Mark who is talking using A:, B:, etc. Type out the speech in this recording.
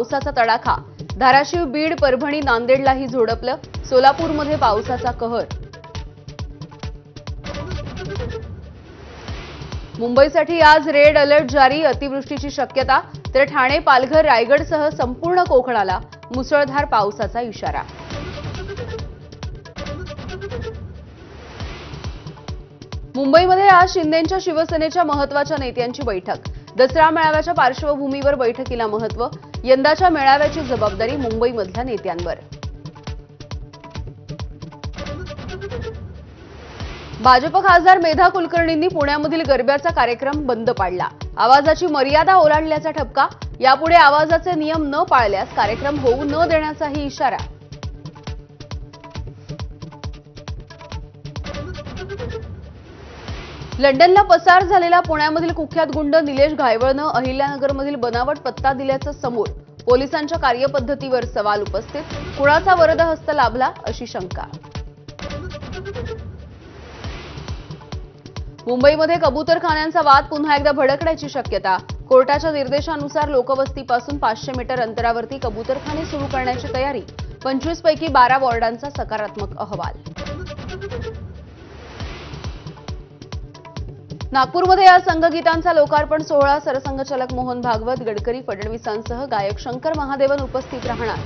A: पावसाचा तडाखा, धाराशिव, बीड, परभणी, नांदेडलाही झोडपलं. सोलापूरमध्ये पावसाचा कहर. मुंबईसाठी आज रेड अलर्ट जारी, अतिवृष्टीची शक्यता. तर ठाणे, पालघर, रायगडसह संपूर्ण कोकणाला मुसळधार पावसाचा इशारा. मुंबईमध्ये आज शिंदेंच्या शिवसेनेच्या महत्त्वाच्या नेत्यांची बैठक. दसरा मेळाव्याच्या पार्श्वभूमीवर बैठकीला महत्त्व. यंदाच्या मेळाव्याची जबाबदारी मुंबईमधल्या नेत्यांवर. भाजप खासदार मेधा कुलकर्णींनी पुण्यामधील गरब्याचा कार्यक्रम बंद पाडला. आवाजाची मर्यादा ओलांडल्याचा ठपका. यापुढे आवाजाचे नियम न पाळल्यास कार्यक्रम होऊ न देण्याचाही इशारा. लंडनला पसार झालेला पुण्यामधील कुख्यात गुंड निलेश घायवळनं अहिल्यानगरमधील बनावट पत्ता दिल्याचं समोर. पोलिसांच्या कार्यपद्धतीवर सवाल उपस्थित. कुणाचा वरदहस्त लाभला अशी शंका. मुंबईमध्ये कबूतरखान्यांचा वाद पुन्हा एकदा भडकण्याची शक्यता. कोर्टाच्या निर्देशानुसार लोकवस्तीपासून 500 मीटर अंतरावरती कबूतरखाने सुरू करण्याची तयारी. 25 पैकी 12 वॉर्डांचा सकारात्मक अहवाल. नागपूरमध्ये आज संघगीतांचा लोकार्पण सोहळा. सरसंघचालक मोहन भागवत, गडकरी, फडणवीसांसह गायक शंकर महादेवन उपस्थित राहणार.